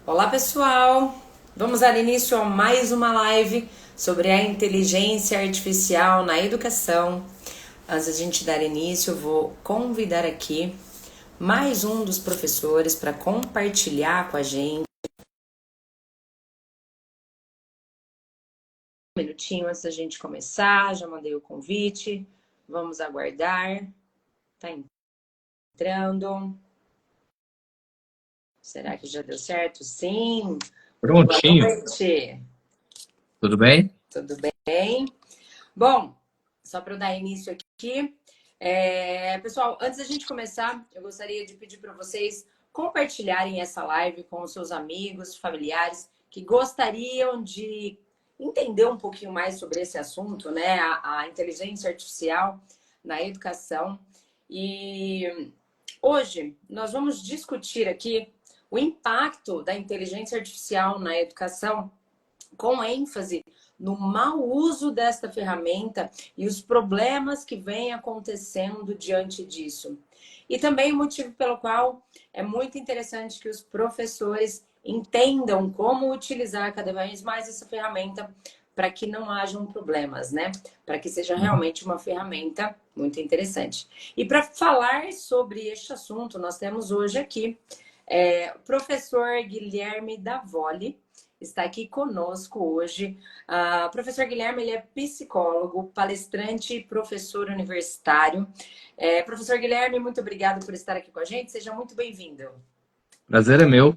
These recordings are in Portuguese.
Olá, pessoal! Vamos dar início a mais uma live sobre a inteligência artificial na educação. Antes de a gente dar início, eu vou convidar aqui mais um dos professores para compartilhar com a gente. Um minutinho antes da gente começar, já mandei o convite. Vamos aguardar. Tá entrando. Será que já deu certo? Sim. Boa Prontinho. noite. Tudo bem? Tudo bem? Bom, só para eu dar início aqui, pessoal, antes da gente começar, eu gostaria de pedir para vocês compartilharem essa live com os seus amigos, familiares que gostariam de entender um pouquinho mais sobre esse assunto, né? A inteligência artificial na educação. E hoje nós vamos discutir aqui o impacto da inteligência artificial na educação, com ênfase no mau uso desta ferramenta e os problemas que vêm acontecendo diante disso. E também o motivo pelo qual é muito interessante que os professores entendam como utilizar cada vez mais essa ferramenta para que não hajam problemas, né? Para que seja realmente uma ferramenta muito interessante. E para falar sobre este assunto, nós temos hoje aqui o professor Guilherme Davoli, está aqui conosco hoje. Professor Guilherme, ele é psicólogo, palestrante e professor universitário. Professor Guilherme, muito obrigado por estar aqui com a gente. Seja muito bem-vindo. Prazer é meu.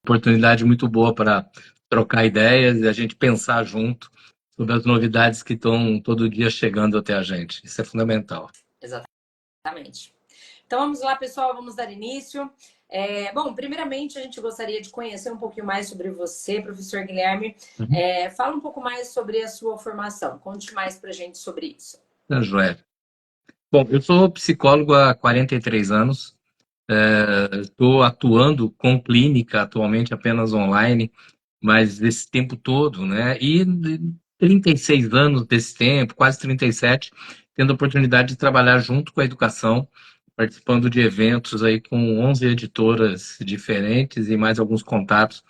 Oportunidade muito boa para trocar ideias e a gente pensar junto sobre as novidades que estão todo dia chegando até a gente. Isso é fundamental. Exatamente. Então vamos lá, pessoal, vamos dar início. Bom, primeiramente a gente gostaria de conhecer um pouquinho mais sobre você, professor Guilherme. Fala um pouco mais sobre a sua formação. Conte mais para a gente sobre isso. Tá, joia. Bom, eu sou psicólogo há 43 anos. Estou atuando com clínica atualmente apenas online, mas esse tempo todo, né? E 36 anos desse tempo, quase 37, tendo a oportunidade de trabalhar junto com a educação, participando de eventos aí com 11 editoras diferentes e mais alguns contatos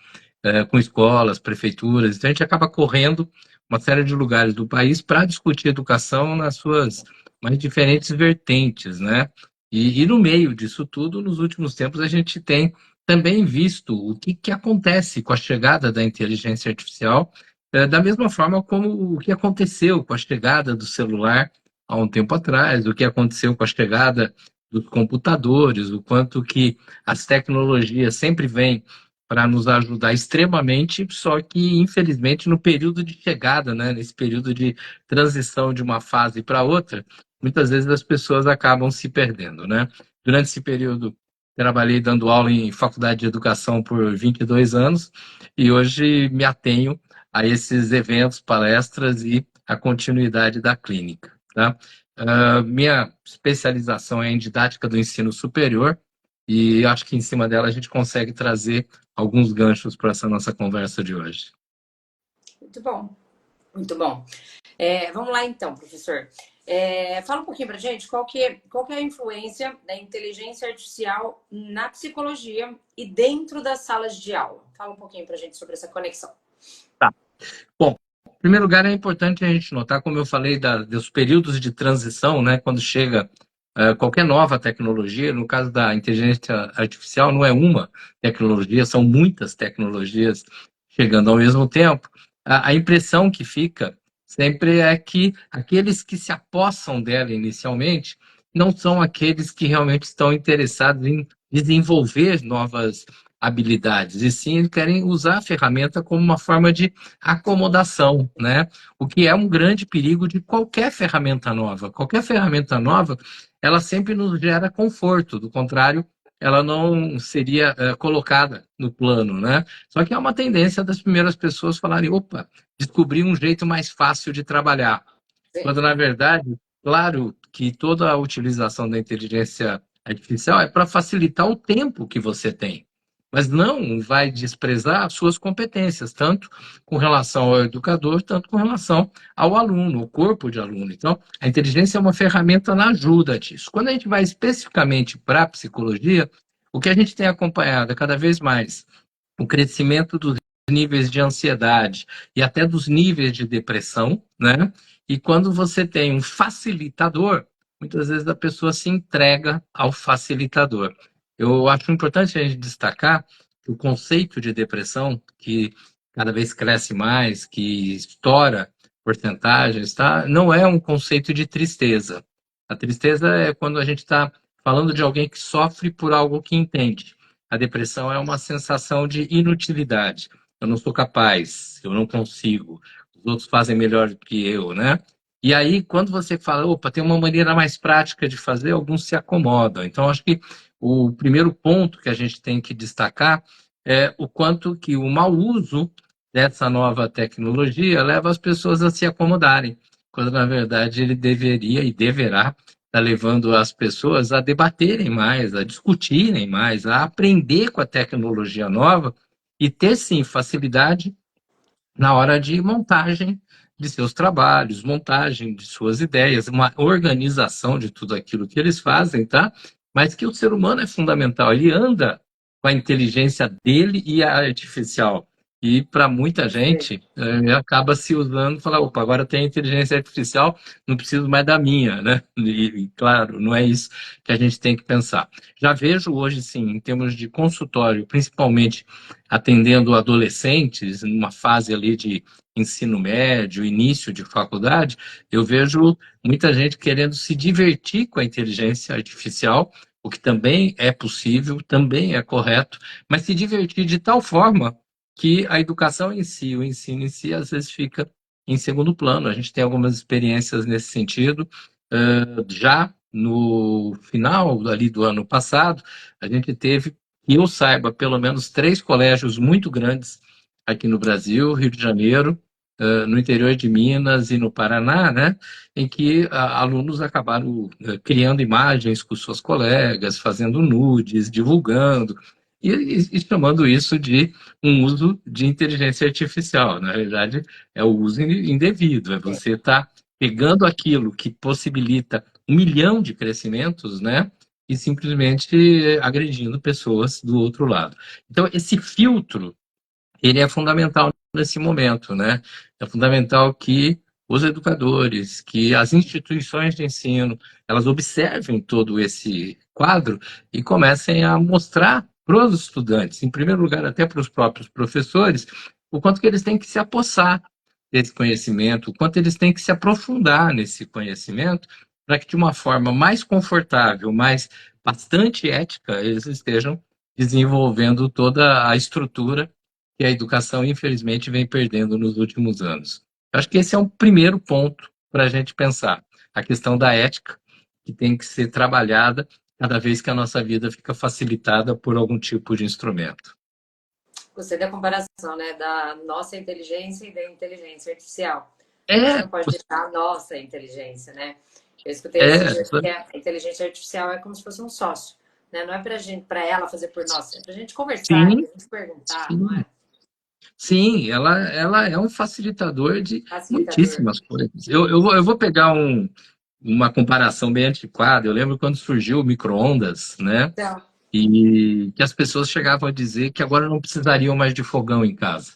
com escolas, prefeituras. Então a gente acaba correndo uma série de lugares do país para discutir educação nas suas mais diferentes vertentes, né? E no meio disso tudo, nos últimos tempos, a gente tem também visto o que acontece com a chegada da inteligência artificial, da mesma forma como o que aconteceu com a chegada do celular há um tempo atrás, o que aconteceu com a chegada dos computadores, o quanto que as tecnologias sempre vêm para nos ajudar extremamente, só que, infelizmente, no período de chegada, né, nesse período de transição de uma fase para outra, muitas vezes as pessoas acabam se perdendo, né? Durante esse período, trabalhei dando aula em faculdade de educação por 22 anos e hoje me atenho a esses eventos, palestras e a continuidade da clínica, tá? Minha especialização é em didática do ensino superior e acho que em cima dela a gente consegue trazer alguns ganchos para essa nossa conversa de hoje. Muito bom, muito bom. Vamos lá então, professor. Fala um pouquinho pra gente qual que é a influência da inteligência artificial na psicologia e dentro das salas de aula. Fala um pouquinho pra gente sobre essa conexão. Tá. Bom, em primeiro lugar, é importante a gente notar, como eu falei, dos períodos de transição, né, quando chega qualquer nova tecnologia, no caso da inteligência artificial, não é uma tecnologia, são muitas tecnologias chegando ao mesmo tempo. A impressão que fica sempre é que aqueles que se apossam dela inicialmente não são aqueles que realmente estão interessados em desenvolver novas habilidades, e sim eles querem usar a ferramenta como uma forma de acomodação, né? O que é um grande perigo de qualquer ferramenta nova. Qualquer ferramenta nova, ela sempre nos gera conforto, do contrário, ela não seria colocada no plano, né? Só que é uma tendência das primeiras pessoas falarem, opa, descobri um jeito mais fácil de trabalhar. Sim. Quando, na verdade, claro que toda a utilização da inteligência artificial é para facilitar o tempo que você tem, mas não vai desprezar as suas competências, tanto com relação ao educador, tanto com relação ao aluno, o corpo de aluno. Então, a inteligência é uma ferramenta na ajuda disso. Quando a gente vai especificamente para a psicologia, o que a gente tem acompanhado é cada vez mais o crescimento dos níveis de ansiedade e até dos níveis de depressão, né? E quando você tem um facilitador, muitas vezes a pessoa se entrega ao facilitador. Eu acho importante a gente destacar que o conceito de depressão, que cada vez cresce mais, que estoura porcentagens, tá? Não é um conceito de tristeza. A tristeza é quando a gente está falando de alguém que sofre por algo que entende. A depressão é uma sensação de inutilidade. Eu não sou capaz, eu não consigo, os outros fazem melhor do que eu, né? E aí, quando você fala, opa, tem uma maneira mais prática de fazer, alguns se acomodam. Então, acho que o primeiro ponto que a gente tem que destacar é o quanto que o mau uso dessa nova tecnologia leva as pessoas a se acomodarem, quando na verdade ele deveria e deverá estar levando as pessoas a debaterem mais, a discutirem mais, a aprender com a tecnologia nova e ter sim facilidade na hora de montagem de seus trabalhos, montagem de suas ideias, uma organização de tudo aquilo que eles fazem, tá? Mas que o ser humano é fundamental, ele anda com a inteligência dele e a artificial. E para muita gente, acaba se usando, fala, opa, agora tem inteligência artificial, não preciso mais da minha, né? Claro, não é isso que a gente tem que pensar. Já vejo hoje, sim, em termos de consultório, principalmente atendendo adolescentes, numa fase ali de ensino médio, início de faculdade, eu vejo muita gente querendo se divertir com a inteligência artificial, o que também é possível, também é correto, mas se divertir de tal forma que a educação em si, o ensino em si, às vezes fica em segundo plano. A gente tem algumas experiências nesse sentido. Já no final ali do ano passado, a gente teve, que eu saiba, pelo menos 3 colégios muito grandes aqui no Brasil, Rio de Janeiro, no interior de Minas e no Paraná, né, em que alunos acabaram criando imagens com suas colegas, fazendo nudes, divulgando, e chamando isso de um uso de inteligência artificial. Na realidade, é o uso indevido, é você estar pegando aquilo que possibilita 1 milhão de crescimentos, né, e simplesmente agredindo pessoas do outro lado. Então, esse filtro, ele é fundamental nesse momento, né? É fundamental que os educadores, que as instituições de ensino, elas observem todo esse quadro e comecem a mostrar para os estudantes, em primeiro lugar até para os próprios professores, o quanto que eles têm que se apossar desse conhecimento, o quanto eles têm que se aprofundar nesse conhecimento, para que de uma forma mais confortável, mais bastante ética, eles estejam desenvolvendo toda a estrutura que a educação, infelizmente, vem perdendo nos últimos anos. Eu acho que esse é um primeiro ponto para a gente pensar. A questão da ética, que tem que ser trabalhada cada vez que a nossa vida fica facilitada por algum tipo de instrumento. Gostei da comparação, né? Da nossa inteligência e da inteligência artificial. Você É, não pode deixar a nossa inteligência, né? Eu escutei esses é, dias que a inteligência artificial é como se fosse um sócio, né? Não é pra gente, para ela fazer por nós, é pra gente conversar, é pra sim, gente perguntar, não sim. é? Sim, ela é um facilitador de Facilitador. muitíssimas coisas. Eu vou pegar uma comparação bem antiquada. Eu lembro quando surgiu o micro-ondas, né? Então, E que as pessoas chegavam a dizer que agora não precisariam mais de fogão em casa,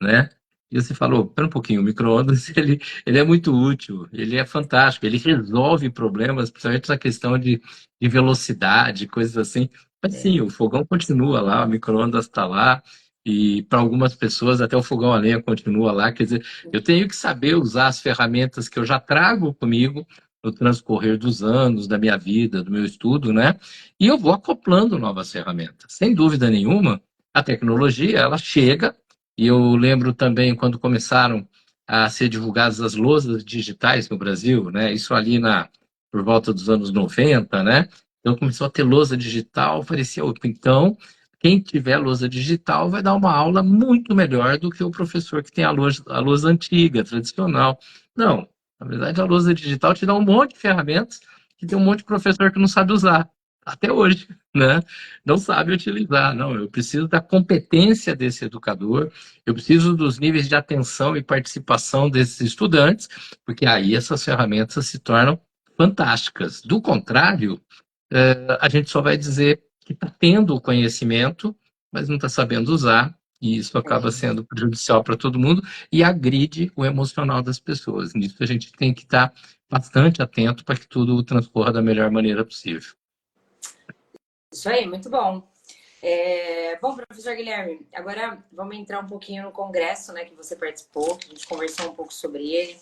né? E você falou, pera um pouquinho, o micro-ondas ele é muito útil, ele é fantástico, ele resolve problemas, principalmente essa questão de velocidade, coisas assim. Mas sim, o fogão continua lá, o micro-ondas está lá, e para algumas pessoas até o fogão a lenha continua lá. Quer dizer, eu tenho que saber usar as ferramentas que eu já trago comigo no transcorrer dos anos, da minha vida, do meu estudo, né? E eu vou acoplando novas ferramentas. Sem dúvida nenhuma, a tecnologia, ela chega, e eu lembro também quando começaram a ser divulgadas as lousas digitais no Brasil, né? Isso ali por volta dos anos 90, né? Então começou a ter lousa digital, parecia, opa, então, quem tiver lousa digital vai dar uma aula muito melhor do que o professor que tem a lousa antiga, tradicional. Não, na verdade a lousa digital te dá um monte de ferramentas que tem um monte de professor que não sabe usar até hoje, né? Não sabe utilizar. Não, eu preciso da competência desse educador, eu preciso dos níveis de atenção e participação desses estudantes, porque aí essas ferramentas se tornam fantásticas. Do contrário, a gente só vai dizer que está tendo o conhecimento, mas não está sabendo usar, E isso acaba É. sendo prejudicial para todo mundo e agride o emocional das pessoas. Nisso a gente tem que estar bastante atento para que tudo transcorra da melhor maneira possível. Isso aí, muito bom. Bom, professor Guilherme, agora vamos entrar um pouquinho no congresso, né, que você participou, que a gente conversou um pouco sobre ele.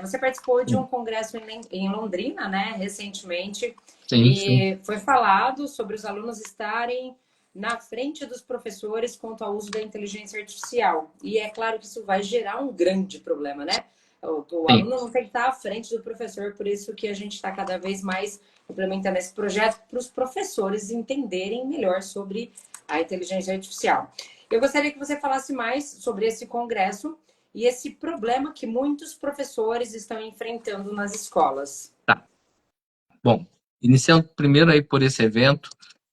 Você participou de um Sim, congresso em Londrina, né, recentemente, sim, sim. e foi falado sobre os alunos estarem na frente dos professores quanto ao uso da inteligência artificial. E é claro que isso vai gerar um grande problema, né? O Sim. aluno não tem que estar à frente do professor, por isso que a gente está cada vez mais implementando esse projeto para os professores entenderem melhor sobre a inteligência artificial. Eu gostaria que você falasse mais sobre esse congresso e esse problema que muitos professores estão enfrentando nas escolas. Tá. Bom, iniciando primeiro aí por esse evento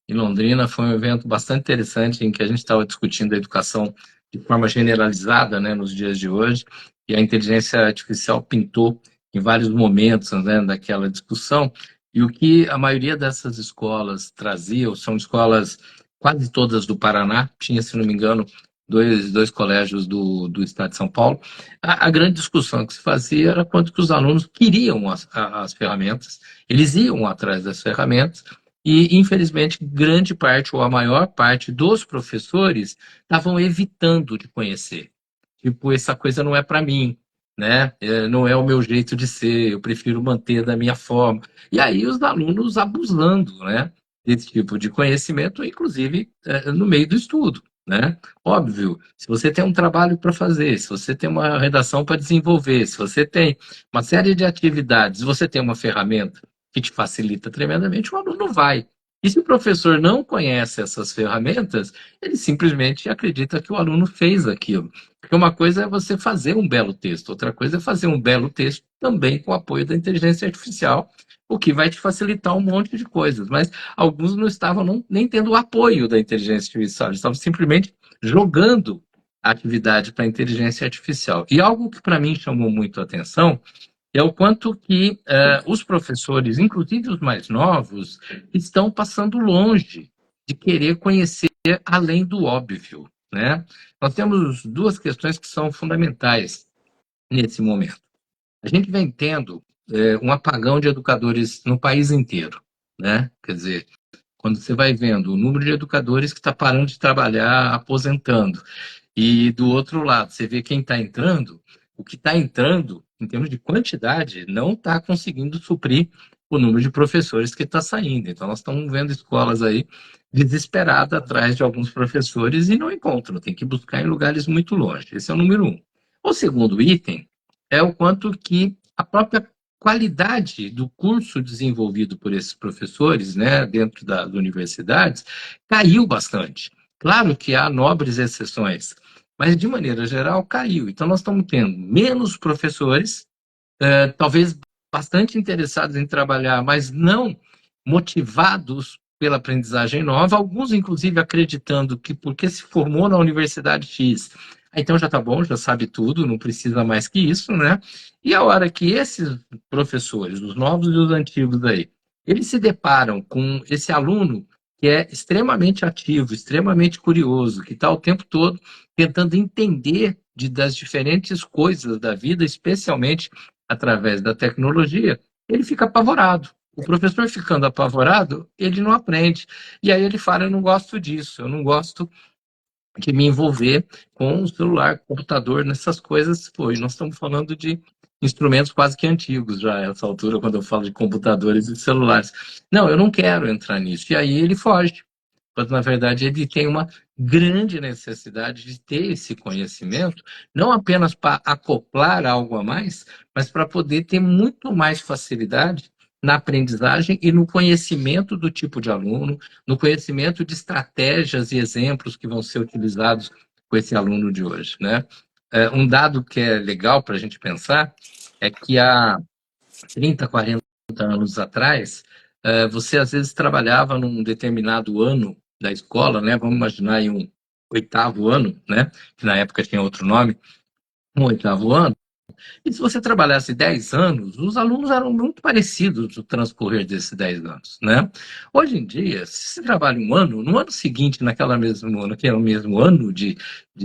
em Londrina, foi um evento bastante interessante em que a gente estava discutindo a educação de forma generalizada, né, nos dias de hoje, e a inteligência artificial pintou em vários momentos, né, daquela discussão, e o que a maioria dessas escolas traziam, são escolas quase todas do Paraná, tinha, se não me engano, dois colégios do estado de São Paulo. A grande discussão que se fazia era quanto que os alunos queriam as ferramentas, eles iam atrás das ferramentas, e, infelizmente, grande parte ou a maior parte dos professores estavam evitando de conhecer. Tipo, essa coisa não é para mim, né? Não é o meu jeito de ser, eu prefiro manter da minha forma. E aí os alunos abusando, né, desse tipo de conhecimento, inclusive no meio do estudo, né? Óbvio, se você tem um trabalho para fazer, se você tem uma redação para desenvolver, se você tem uma série de atividades, se você tem uma ferramenta que te facilita tremendamente, o aluno vai. E se o professor não conhece essas ferramentas, ele simplesmente acredita que o aluno fez aquilo. Porque uma coisa é você fazer um belo texto, outra coisa é fazer um belo texto também com o apoio da inteligência artificial, o que vai te facilitar um monte de coisas. Mas alguns não estavam nem tendo o apoio da inteligência artificial, eles estavam simplesmente jogando a atividade para a inteligência artificial. E algo que para mim chamou muito a atenção é o quanto que os professores, inclusive os mais novos, estão passando longe de querer conhecer além do óbvio, né? Nós temos duas questões que são fundamentais nesse momento. A gente vem tendo um apagão de educadores no país inteiro, né? Quer dizer, quando você vai vendo o número de educadores que está parando de trabalhar, aposentando, e do outro lado, você vê quem está entrando, o que está entrando, em termos de quantidade, não está conseguindo suprir o número de professores que está saindo. Então, nós estamos vendo escolas aí desesperadas atrás de alguns professores e não encontram, tem que buscar em lugares muito longe. Esse é o número um. O segundo item é o quanto que a própria qualidade do curso desenvolvido por esses professores, né, dentro das universidades, caiu bastante. Claro que há nobres exceções, mas de maneira geral caiu. Então nós estamos tendo menos professores, talvez bastante interessados em trabalhar, mas não motivados pela aprendizagem nova, alguns inclusive acreditando que porque se formou na Universidade X, então já está bom, já sabe tudo, não precisa mais que isso, né? E a hora que esses professores, os novos e os antigos aí, eles se deparam com esse aluno que é extremamente ativo, extremamente curioso, que está o tempo todo tentando entender das diferentes coisas da vida, especialmente através da tecnologia, ele fica apavorado. O professor ficando apavorado, ele não aprende. E aí ele fala: eu não gosto disso, eu não gosto de me envolver com o celular, computador, nessas coisas. Pô, e nós estamos falando de instrumentos quase que antigos já, a essa altura, quando eu falo de computadores e celulares. Não, eu não quero entrar nisso. E aí ele foge. Mas, na verdade, ele tem uma grande necessidade de ter esse conhecimento, não apenas para acoplar algo a mais, mas para poder ter muito mais facilidade na aprendizagem e no conhecimento do tipo de aluno, no conhecimento de estratégias e exemplos que vão ser utilizados com esse aluno de hoje, né? Um dado que é legal para a gente pensar é que há 30, 40 anos atrás, você às vezes trabalhava num determinado ano da escola, né? Vamos imaginar aí um oitavo ano, né? Que na época tinha outro nome, um oitavo ano. E se você trabalhasse 10 anos, os alunos eram muito parecidos no transcorrer desses 10 anos, né? Hoje em dia, se você trabalha um ano, no ano seguinte, naquele mesmo ano de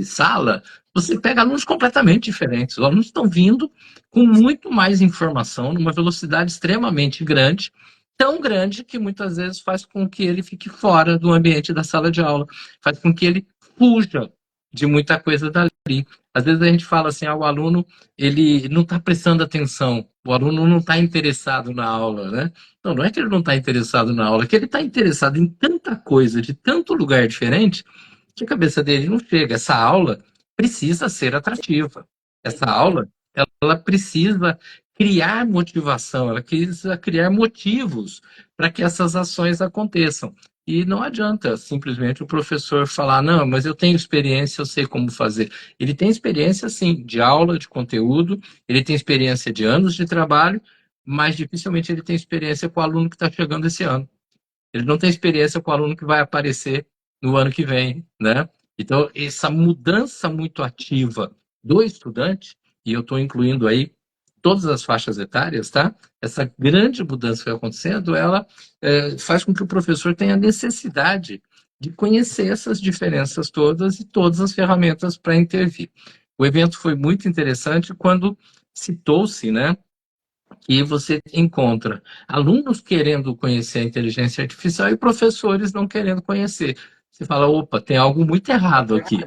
sala, você pega alunos completamente diferentes. Os alunos estão vindo com muito mais informação, numa velocidade extremamente grande, tão grande que muitas vezes faz com que ele fique fora do ambiente da sala de aula, faz com que ele fuja de muita coisa dali. Às vezes a gente fala assim, o aluno ele não está prestando atenção, o aluno não está interessado na aula, né? Não, não é que ele não está interessado na aula, é que ele está interessado em tanta coisa, de tanto lugar diferente, que a cabeça dele não chega. Essa aula precisa ser atrativa. Essa aula, ela precisa criar motivação, ela precisa criar motivos para que essas ações aconteçam. E não adianta simplesmente o professor falar, não, mas eu tenho experiência, eu sei como fazer. Ele tem experiência, sim, de aula, de conteúdo, ele tem experiência de anos de trabalho, mas dificilmente ele tem experiência com o aluno que está chegando esse ano. Ele não tem experiência com o aluno que vai aparecer no ano que vem, né? Então, essa mudança muito ativa do estudante, e eu estou incluindo aí todas as faixas etárias, tá? Essa grande mudança que está acontecendo, ela faz com que o professor tenha necessidade de conhecer essas diferenças todas e todas as ferramentas para intervir. O evento foi muito interessante quando citou-se, né, que você encontra alunos querendo conhecer a inteligência artificial e professores não querendo conhecer. Você fala, opa, tem algo muito errado aqui,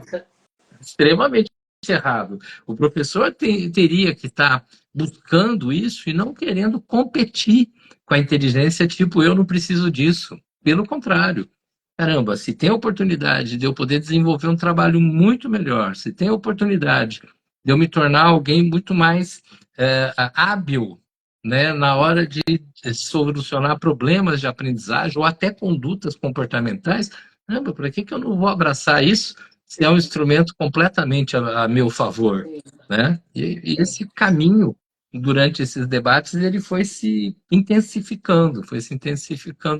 extremamente errado. O professor teria que estar buscando isso e não querendo competir com a inteligência, tipo, eu não preciso disso. Pelo contrário. Caramba, se tem a oportunidade de eu poder desenvolver um trabalho muito melhor, se tem a oportunidade de eu me tornar alguém muito mais hábil, né, na hora de solucionar problemas de aprendizagem ou até condutas comportamentais, caramba, para que eu não vou abraçar isso se é um instrumento completamente a meu favor, né? E esse caminho, durante esses debates, ele foi se intensificando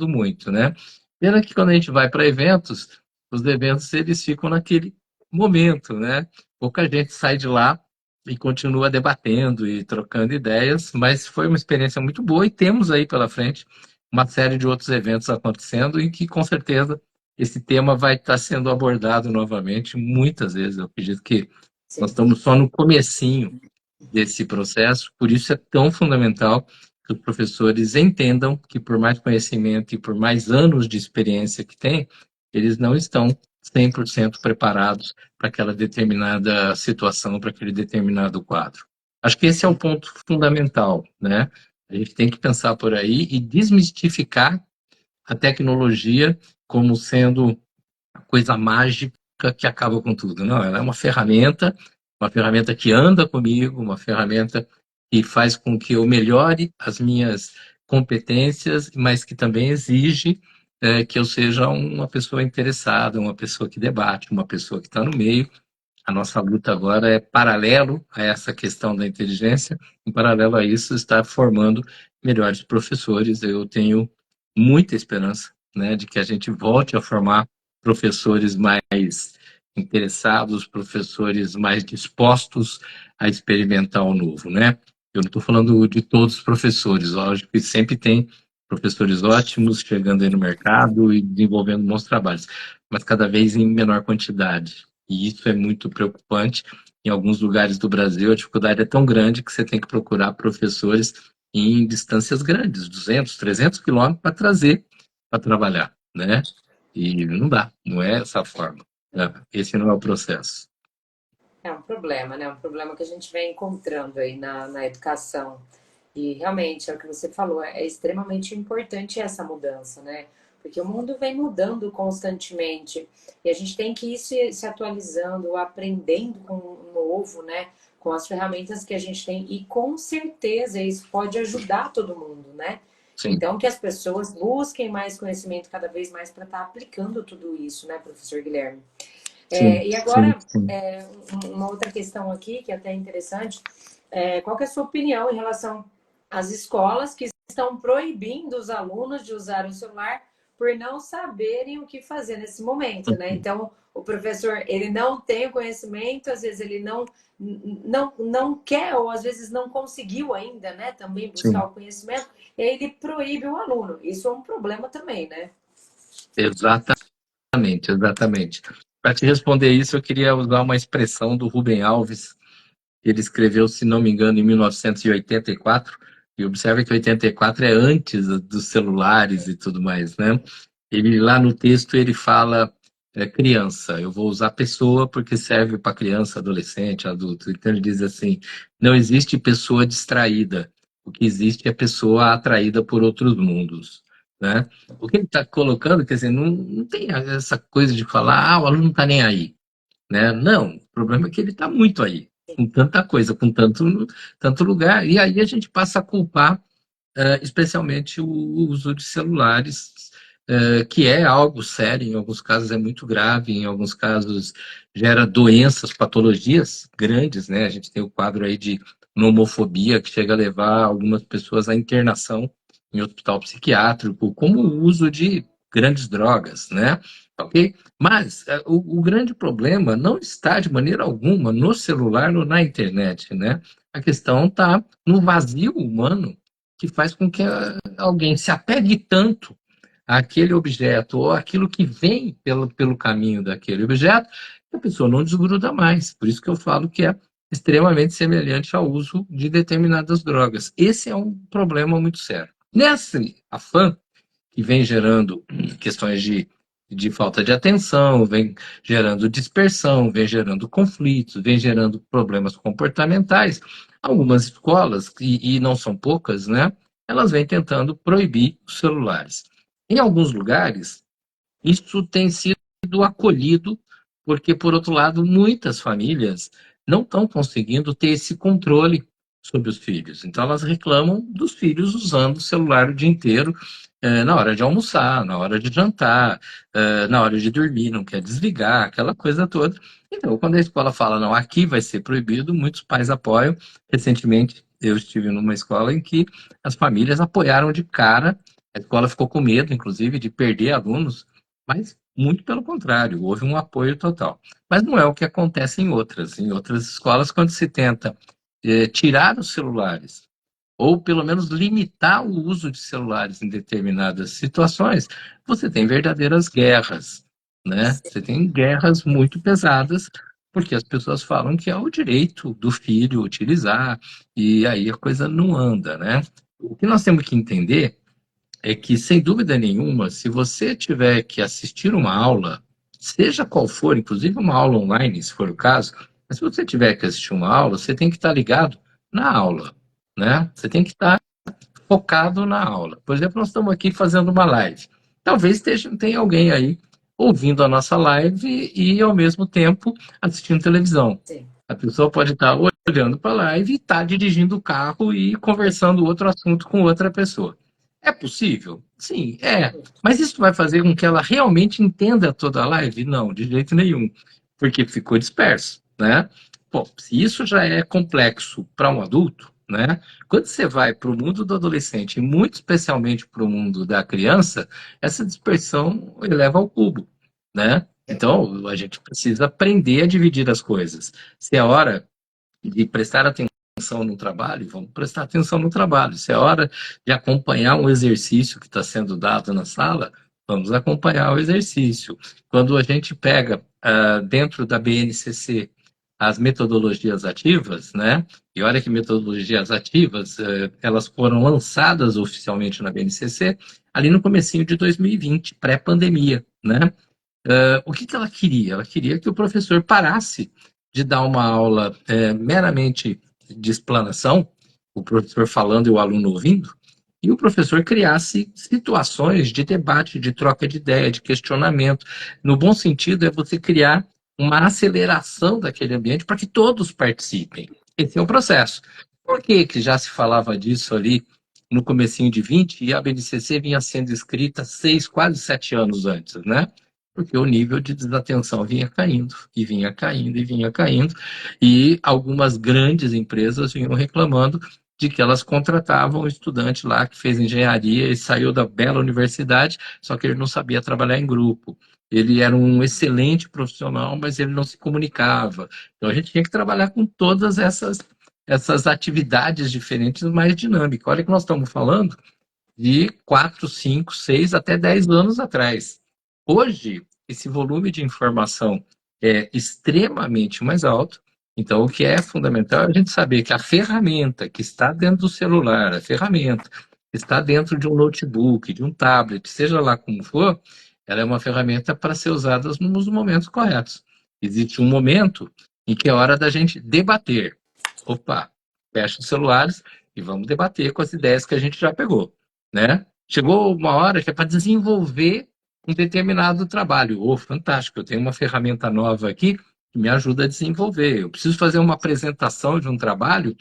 muito, né? Pena que quando a gente vai para eventos, os eventos eles ficam naquele momento, né? Pouca gente sai de lá e continua debatendo e trocando ideias, mas foi uma experiência muito boa e temos aí pela frente uma série de outros eventos acontecendo em que com certeza esse tema vai estar sendo abordado novamente muitas vezes. Eu acredito que nós Sim. estamos só no comecinho desse processo, por isso é tão fundamental que os professores entendam que por mais conhecimento e por mais anos de experiência que têm, eles não estão 100% preparados para aquela determinada situação, para aquele determinado quadro. Acho que esse é o ponto fundamental, né? A gente tem que pensar por aí e desmistificar a tecnologia como sendo a coisa mágica que acaba com tudo. Não, ela é uma ferramenta que anda comigo, uma ferramenta que faz com que eu melhore as minhas competências, mas que também exige que eu seja uma pessoa interessada, uma pessoa que debate, uma pessoa que está no meio. A nossa luta agora é paralelo a essa questão da inteligência, em paralelo a isso, estar formando melhores professores. Eu tenho muita esperança, né, de que a gente volte a formar professores mais interessados, professores mais dispostos a experimentar o novo, né? Eu não estou falando de todos os professores, lógico que sempre tem professores ótimos chegando aí no mercado e desenvolvendo bons trabalhos, mas cada vez em menor quantidade. E isso é muito preocupante. Em alguns lugares do Brasil, a dificuldade é tão grande que você tem que procurar professores em distâncias grandes, 200, 300 quilômetros, para trazer para trabalhar, né? E não dá, não é essa forma, né? Esse não é o processo. É um problema, né? Um problema que a gente vem encontrando aí na educação. E realmente, é o que você falou, é extremamente importante essa mudança, né? Porque o mundo vem mudando constantemente e a gente tem que ir se atualizando, aprendendo com o novo, né? Com as ferramentas que a gente tem e com certeza isso pode ajudar todo mundo, né? Sim, Então, que as pessoas busquem mais conhecimento cada vez mais para estar aplicando tudo isso, né, professor Guilherme? sim, E sim, agora, sim. uma outra questão aqui, que é até interessante, qual que é a sua opinião em relação às escolas que estão proibindo os alunos de usar o celular por não saberem o que fazer nesse momento, né? Então, o professor ele não tem o conhecimento, às vezes ele não quer, ou às vezes não conseguiu ainda, né, também buscar Sim, o conhecimento, e aí ele proíbe o aluno. Isso é um problema também, né? exatamente, exatamente. Para te responder isso, eu queria usar uma expressão do Rubem Alves. Ele escreveu, se não me engano, em 1984, e observe que 84 é antes dos celulares e tudo mais, né? Ele lá no texto ele fala criança, eu vou usar pessoa porque serve para criança, adolescente, adulto. Então ele diz assim: não existe pessoa distraída, o que existe é pessoa atraída por outros mundos, né? O que ele está colocando, quer dizer, não tem essa coisa de falar, o aluno não está nem aí, né? Não, o problema é que ele está muito aí, com tanta coisa, com tanto lugar, e aí a gente passa a culpar especialmente o uso de celulares, que é algo sério, em alguns casos é muito grave, em alguns casos gera doenças, patologias grandes, né? A gente tem o quadro aí de nomofobia, que chega a levar algumas pessoas à internação em hospital psiquiátrico, como o uso de grandes drogas, né? Ok? Mas o grande problema não está de maneira alguma no celular ou na internet, né? A questão está no vazio humano que faz com que alguém se apegue tanto àquele objeto ou àquilo que vem pelo caminho daquele objeto, que a pessoa não desgruda mais. Por isso que eu falo que é extremamente semelhante ao uso de determinadas drogas. Esse é um problema muito sério. Nesse afã que vem gerando questões de falta de atenção, vem gerando dispersão, vem gerando conflitos, vem gerando problemas comportamentais. Algumas escolas, e não são poucas, né, elas vêm tentando proibir os celulares. Em alguns lugares, isso tem sido acolhido, porque, por outro lado, muitas famílias não estão conseguindo ter esse controle sobre os filhos. Então, elas reclamam dos filhos usando o celular o dia inteiro, na hora de almoçar, na hora de jantar, na hora de dormir, não quer desligar, aquela coisa toda. Então, quando a escola fala, não, aqui vai ser proibido, muitos pais apoiam. Recentemente, eu estive numa escola em que as famílias apoiaram de cara, a escola ficou com medo, inclusive, de perder alunos, mas muito pelo contrário, houve um apoio total. Mas não é o que acontece em outras. Em outras escolas, quando se tenta tirar os celulares, ou pelo menos limitar o uso de celulares em determinadas situações, você tem verdadeiras guerras, né? Você tem guerras muito pesadas, porque as pessoas falam que é o direito do filho utilizar, e aí a coisa não anda, né? O que nós temos que entender é que, sem dúvida nenhuma, se você tiver que assistir uma aula, seja qual for, inclusive uma aula online, se for o caso, mas se você tiver que assistir uma aula, você tem que estar ligado na aula, né? Você tem que estar focado na aula. Por exemplo, nós estamos aqui fazendo uma live. Talvez tenha alguém aí ouvindo a nossa live e, ao mesmo tempo, assistindo televisão. Sim. A pessoa pode estar olhando para a live e estar dirigindo o carro e conversando outro assunto com outra pessoa. É possível? Sim, é. Mas isso vai fazer com que ela realmente entenda toda a live? Não, de jeito nenhum. Porque ficou disperso, né? Bom, se isso já é complexo para um adulto, né? Quando você vai para o mundo do adolescente, e muito especialmente para o mundo da criança, essa dispersão eleva ao cubo, né? Então, a gente precisa aprender a dividir as coisas. Se é hora de prestar atenção no trabalho, vamos prestar atenção no trabalho. Se é hora de acompanhar um exercício que está sendo dado na sala, vamos acompanhar o exercício. Quando a gente pega dentro da BNCC as metodologias ativas, né? E olha que metodologias ativas, elas foram lançadas oficialmente na BNCC ali no comecinho de 2020, pré-pandemia, né? O que ela queria? Ela queria que o professor parasse de dar uma aula meramente de explanação, o professor falando e o aluno ouvindo, e o professor criasse situações de debate, de troca de ideia, de questionamento. No bom sentido, é você criar uma aceleração daquele ambiente para que todos participem. Esse é o processo. Por que que já se falava disso ali no comecinho de 20 e a BNCC vinha sendo escrita 6, quase 7 anos antes, né? Porque o nível de desatenção vinha caindo, e vinha caindo, e vinha caindo, e algumas grandes empresas vinham reclamando de que elas contratavam um estudante lá que fez engenharia e saiu da bela universidade, só que ele não sabia trabalhar em grupo, ele era um excelente profissional, mas ele não se comunicava. Então a gente tinha que trabalhar com todas essas atividades diferentes, mais dinâmicas. Olha que nós estamos falando de 4, 5, 6 até 10 anos atrás. Hoje, esse volume de informação é extremamente mais alto, então o que é fundamental é a gente saber que a ferramenta que está dentro do celular, a ferramenta que está dentro de um notebook, de um tablet, seja lá como for, ela é uma ferramenta para ser usada nos momentos corretos. Existe um momento em que é hora da gente debater. Opa, fecha os celulares e vamos debater com as ideias que a gente já pegou, né? Chegou uma hora que é para desenvolver um determinado trabalho. Oh, fantástico, eu tenho uma ferramenta nova aqui que me ajuda a desenvolver. Eu preciso fazer uma apresentação de um trabalho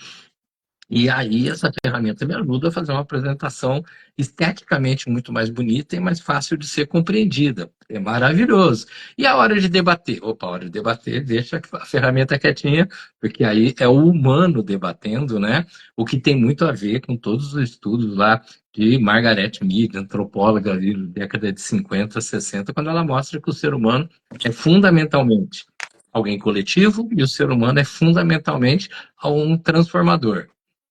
e aí essa ferramenta me ajuda a fazer uma apresentação esteticamente muito mais bonita e mais fácil de ser compreendida. É maravilhoso. E a hora de debater? Opa, a hora de debater, deixa a ferramenta quietinha, porque aí é o humano debatendo, né? O que tem muito a ver com todos os estudos lá de Margaret Mead, antropóloga ali da década de 50, 60, quando ela mostra que o ser humano é fundamentalmente alguém coletivo e o ser humano é fundamentalmente um transformador.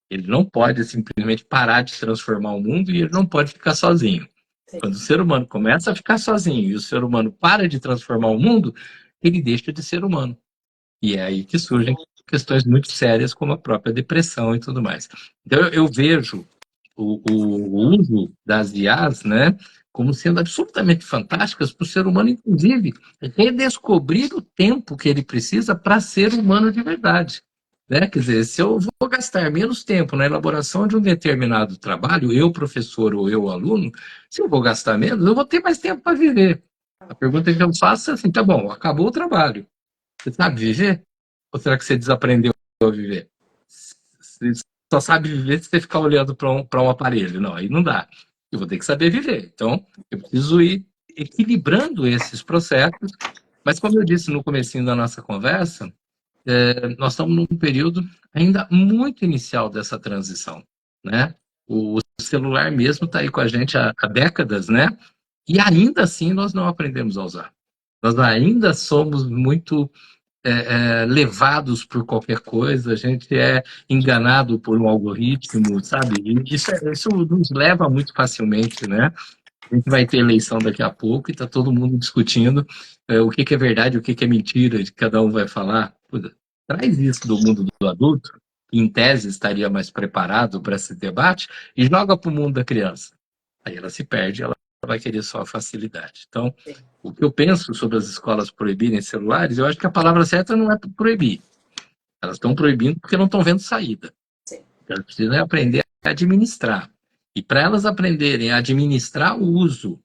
Ele não pode simplesmente parar de transformar o mundo e ele não pode ficar sozinho. Sim. Quando o ser humano começa a ficar sozinho e o ser humano para de transformar o mundo, ele deixa de ser humano. E é aí que surgem questões muito sérias, como a própria depressão e tudo mais. Então, eu vejo o uso das IAs, né, como sendo absolutamente fantásticas para o ser humano, inclusive, redescobrir o tempo que ele precisa para ser humano de verdade. Né? Quer dizer, se eu vou gastar menos tempo na elaboração de um determinado trabalho, eu, professor, ou eu, aluno, se eu vou gastar menos, eu vou ter mais tempo para viver. A pergunta que eu faço é assim, tá bom, acabou o trabalho. Você sabe viver? Ou será que você desaprendeu a viver? Você só sabe viver se você ficar olhando para um aparelho. Não, aí não dá. Eu vou ter que saber viver. Então, eu preciso ir equilibrando esses processos. Mas, como eu disse no comecinho da nossa conversa, nós estamos num período ainda muito inicial dessa transição, né? O celular mesmo está aí com a gente há décadas, né? E ainda assim nós não aprendemos a usar. Nós ainda somos muito levados por qualquer coisa, a gente é enganado por um algoritmo, sabe? E isso nos leva muito facilmente, né? A gente vai ter eleição daqui a pouco e está todo mundo discutindo o que é verdade, o que é mentira, de cada um vai falar. Puta, traz isso do mundo do adulto, que em tese estaria mais preparado para esse debate, e joga para o mundo da criança. Aí ela se perde, ela vai querer só a facilidade. Então, o que eu penso sobre as escolas proibirem celulares, eu acho que a palavra certa não é proibir. Elas estão proibindo porque não estão vendo saída. Sim. Elas precisam aprender a administrar. E para elas aprenderem a administrar o uso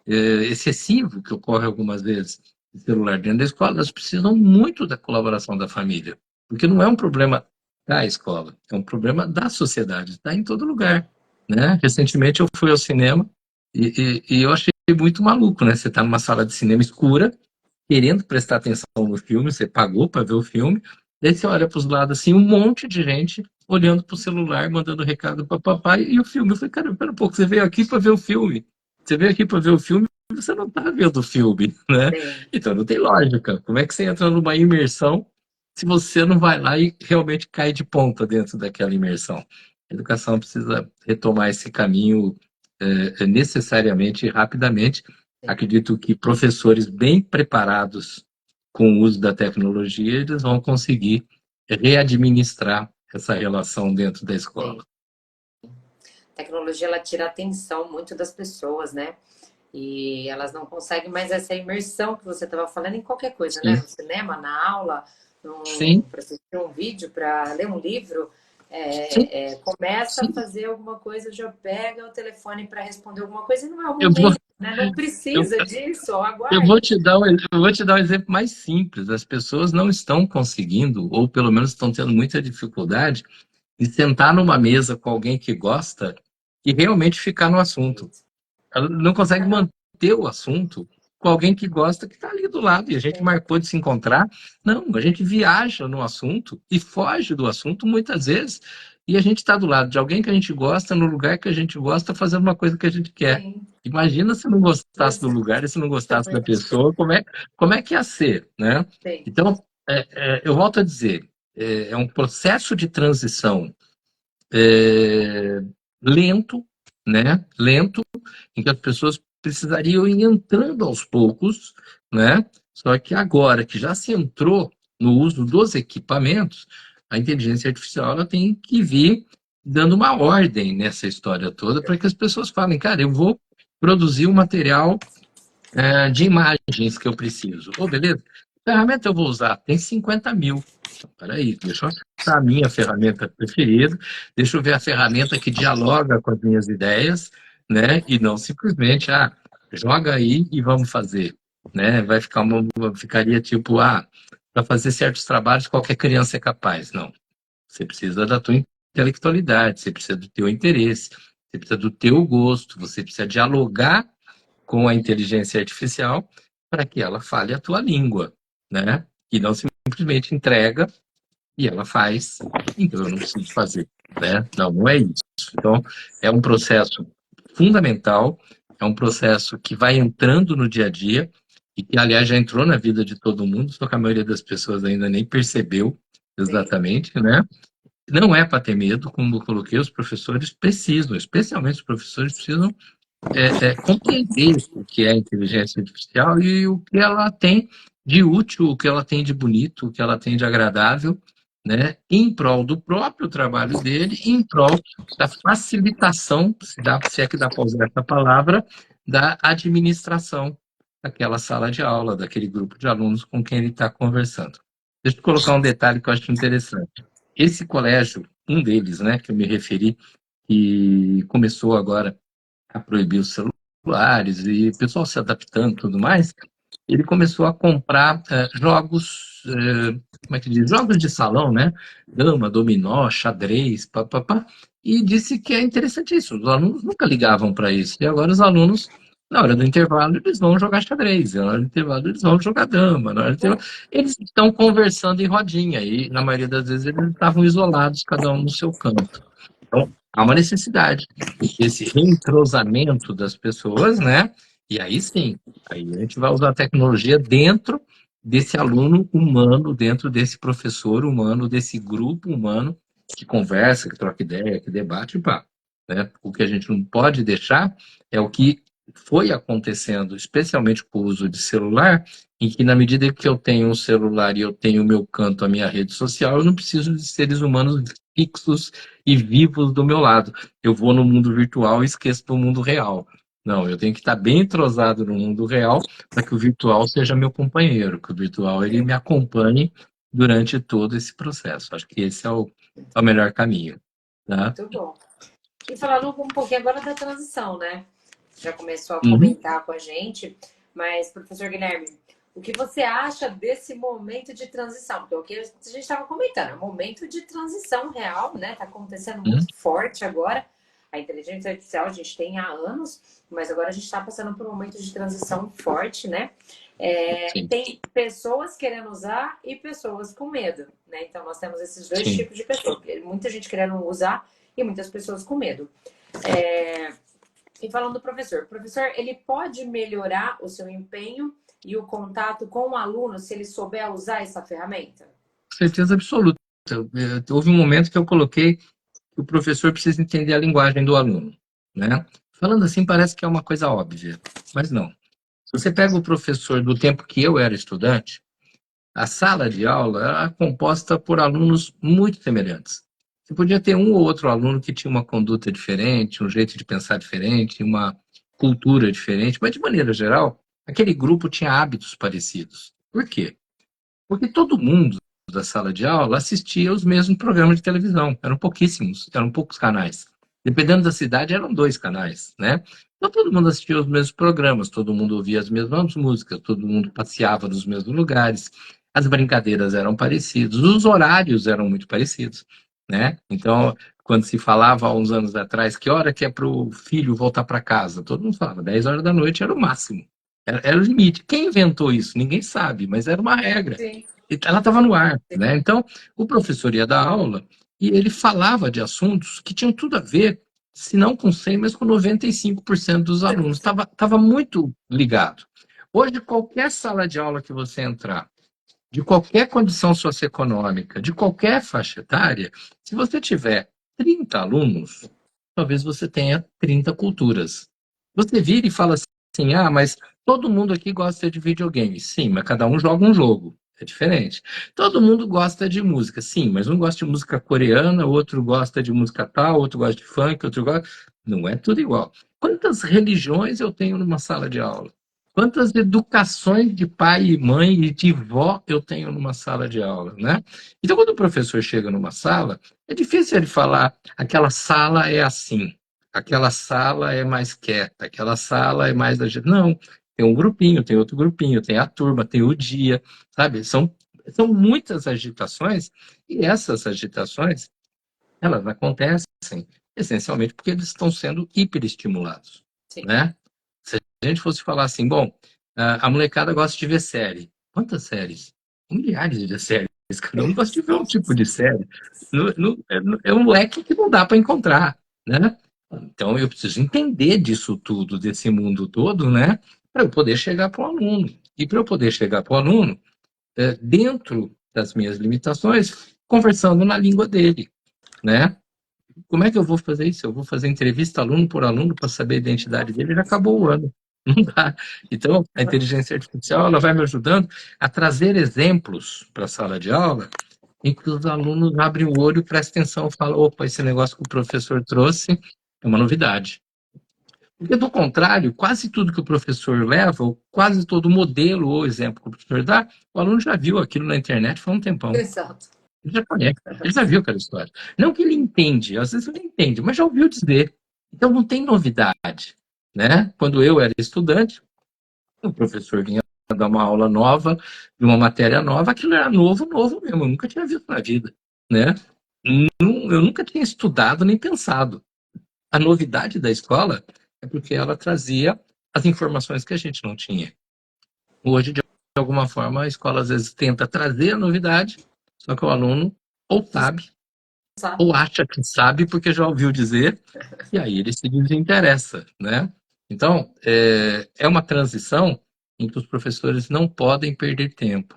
excessivo, que ocorre algumas vezes, de celular dentro da escola, elas precisam muito da colaboração da família. Porque não é um problema da escola, é um problema da sociedade. Está em todo lugar. Né? Recentemente eu fui ao cinema e eu achei muito maluco, né? Você está numa sala de cinema escura, querendo prestar atenção no filme, você pagou para ver o filme, daí você olha para os lados assim, um monte de gente olhando para o celular, mandando recado para papai e o filme. Eu falei, cara, pera um pouco, você veio aqui para ver o filme. Você veio aqui para ver o filme e você não está vendo o filme, né? Sim. Então não tem lógica. Como é que você entra numa imersão se você não vai lá e realmente cai de ponta dentro daquela imersão? A educação precisa retomar esse caminho necessariamente e rapidamente. Acredito que professores bem preparados com o uso da tecnologia, eles vão conseguir readministrar essa relação dentro da escola. A tecnologia, ela tira a atenção muito das pessoas, né? E elas não conseguem mais essa imersão que você estava falando em qualquer coisa, Sim. né? No cinema, na aula, Sim. para assistir um vídeo, para ler um livro. Começa Sim. a fazer alguma coisa, já pega o telefone para responder alguma coisa e não é o Eu vou, momento, né? Não eu, precisa disso, eu vou aguarde. te dar eu vou te dar um exemplo mais simples. As pessoas não estão conseguindo, ou pelo menos estão tendo muita dificuldade, de sentar numa mesa com alguém que gosta e realmente ficar no assunto. Ela não consegue manter o assunto com alguém que gosta, que está ali do lado, e a gente marcou de se encontrar. Não, a gente viaja no assunto e foge do assunto muitas vezes, e a gente está do lado de alguém que a gente gosta, no lugar que a gente gosta, fazendo uma coisa que a gente quer. Sim. Imagina se não gostasse do Você lugar e se não gostasse da também. pessoa, como é que ia ser, né? Sim. Então, eu volto a dizer, é um processo de transição é, lento, né? Lento, em que as pessoas precisariam ir entrando aos poucos, né? Só que agora que já se entrou no uso dos equipamentos, a inteligência artificial ela tem que vir dando uma ordem nessa história toda para que as pessoas falem, cara, eu vou produzir o material de imagens que eu preciso. Ô, beleza? Que ferramenta eu vou usar? Tem 50 mil. Então, peraí, deixa eu acessar a minha ferramenta preferida, deixa eu ver a ferramenta que dialoga com as minhas ideias, né? E não simplesmente, joga aí e vamos fazer, né? Ficaria tipo, para fazer certos trabalhos qualquer criança é capaz. Não, você precisa da tua intelectualidade, você precisa do teu interesse, você precisa do teu gosto, você precisa dialogar com a inteligência artificial para que ela fale a tua língua, né? E não simplesmente entrega e ela faz, então eu não preciso fazer, né? Não, não é isso. Então, é um processo fundamental, é um processo que vai entrando no dia a dia e que, aliás, já entrou na vida de todo mundo, só que a maioria das pessoas ainda nem percebeu Sim. exatamente, né? Não é para ter medo, como eu coloquei, os professores precisam, especialmente os professores precisam compreender o que é a inteligência artificial e o que ela tem de útil, o que ela tem de bonito, o que ela tem de agradável, né, em prol do próprio trabalho dele, em prol da facilitação, se é que dá para usar essa palavra, da administração daquela sala de aula, daquele grupo de alunos com quem ele está conversando. Deixa eu colocar um detalhe que eu acho interessante. Esse colégio, um deles, né, que eu me referi, que começou agora a proibir os celulares e o pessoal se adaptando e tudo mais, ele começou a comprar jogos, como é que diz? Jogos de salão, né? Dama, dominó, xadrez, papapá, e disse que é interessantíssimo. Os alunos nunca ligavam para isso. E agora os alunos, na hora do intervalo, eles vão jogar xadrez, na hora do intervalo, eles vão jogar dama, na hora do intervalo, eles estão conversando em rodinha, e na maioria das vezes eles estavam isolados, cada um no seu canto. Então, há uma necessidade desse reentrosamento das pessoas, né? E aí sim, aí a gente vai usar a tecnologia dentro desse aluno humano, dentro desse professor humano, desse grupo humano que conversa, que troca ideia, que debate, pá, né? O que a gente não pode deixar é o que foi acontecendo, especialmente com o uso de celular, em que na medida que eu tenho um celular e eu tenho o meu canto, a minha rede social, eu não preciso de seres humanos fixos e vivos do meu lado. Eu vou no mundo virtual e esqueço do mundo real. Não, eu tenho que estar bem entrosado no mundo real para que o virtual seja meu companheiro, que o virtual ele me acompanhe durante todo esse processo. Acho que esse é o melhor caminho. Tá? Muito bom. E falando um pouquinho agora da transição, né? Já começou a Uhum. comentar com a gente, mas, professor Guilherme, o que você acha desse momento de transição? Porque o que a gente estava comentando, é um momento de transição real, né? Está acontecendo Uhum. muito forte agora. A inteligência artificial a gente tem há anos, mas agora a gente está passando por um momento de transição forte, né? Sim, Tem pessoas querendo usar e pessoas com medo, né? Então nós temos esses dois sim. tipos de pessoas. Muita gente querendo usar e muitas pessoas com medo. É, e falando do professor, o professor ele pode melhorar o seu empenho e o contato com o aluno se ele souber usar essa ferramenta? Certeza absoluta. Houve um momento que eu coloquei que o professor precisa entender a linguagem do aluno, né? Falando assim parece que é uma coisa óbvia, mas não. Se você pega o professor do tempo que eu era estudante, a sala de aula era composta por alunos muito semelhantes. Você podia ter um ou outro aluno que tinha uma conduta diferente, um jeito de pensar diferente, uma cultura diferente, mas de maneira geral, aquele grupo tinha hábitos parecidos. Por quê? Porque todo mundo da sala de aula assistia os mesmos programas de televisão. Eram pouquíssimos, eram poucos canais. Dependendo da cidade, eram 2 canais, né? Então todo mundo assistia os mesmos programas, todo mundo ouvia as mesmas músicas, todo mundo passeava nos mesmos lugares, as brincadeiras eram parecidas, os horários eram muito parecidos, né? Então, quando se falava há uns anos atrás que hora que é para o filho voltar para casa, todo mundo falava 10 horas da noite era o máximo. Era o limite. Quem inventou isso? Ninguém sabe, mas era uma regra. Sim. E ela estava no ar, né? Então, o professor ia dar aula e ele falava de assuntos que tinham tudo a ver, se não com 100, mas com 95% dos alunos. Estava muito ligado. Hoje, qualquer sala de aula que você entrar, de qualquer condição socioeconômica, de qualquer faixa etária, se você tiver 30 alunos, talvez você tenha 30 culturas. Você vira e fala assim: ah, mas todo mundo aqui gosta de videogame. Sim, mas cada um joga um jogo. É diferente. Todo mundo gosta de música. Sim, mas um gosta de música coreana, outro gosta de música tal, outro gosta de funk, outro gosta. Não é tudo igual. Quantas religiões eu tenho numa sala de aula? Quantas educações de pai e mãe e de vó eu tenho numa sala de aula, né? Então, quando o professor chega numa sala, é difícil ele falar: aquela sala é assim, aquela sala é mais quieta, aquela sala é mais agitada. Não, tem um grupinho, tem outro grupinho, tem a turma, tem o dia, sabe? São muitas agitações, e essas agitações, elas acontecem essencialmente porque eles estão sendo hiperestimulados, Sim. né? Se a gente fosse falar assim, bom, a molecada gosta de ver série. Quantas séries? Milhares de séries. Cada um gosta de ver um tipo de série. É um leque que não dá para encontrar, né? Então eu preciso entender disso tudo, desse mundo todo, né? Para eu poder chegar para o aluno. E para eu poder chegar para o aluno, dentro das minhas limitações, conversando na língua dele, né? Como é que eu vou fazer isso? Eu vou fazer entrevista aluno por aluno para saber a identidade dele, já acabou o ano. Não dá. Então, a inteligência artificial ela vai me ajudando a trazer exemplos para a sala de aula em que os alunos abrem o olho, prestam atenção e falam: opa, esse negócio que o professor trouxe é uma novidade. Porque, do contrário, quase tudo que o professor leva, ou quase todo modelo ou exemplo que o professor dá, o aluno já viu aquilo na internet faz um tempão. Exato. Ele já conhece, ele já viu aquela história. Não que ele entende, às vezes ele entende, mas já ouviu dizer. Então não tem novidade, né? Quando eu era estudante, o professor vinha dar uma aula nova, de uma matéria nova, aquilo era novo, novo mesmo, eu nunca tinha visto na vida, né? Eu nunca tinha estudado nem pensado. A novidade da escola é porque ela trazia as informações que a gente não tinha. Hoje, de alguma forma, a escola às vezes tenta trazer a novidade, só que o aluno ou sabe Sabe? ou acha que sabe porque já ouviu dizer, e aí ele se desinteressa, né? Então, é uma transição em que os professores não podem perder tempo,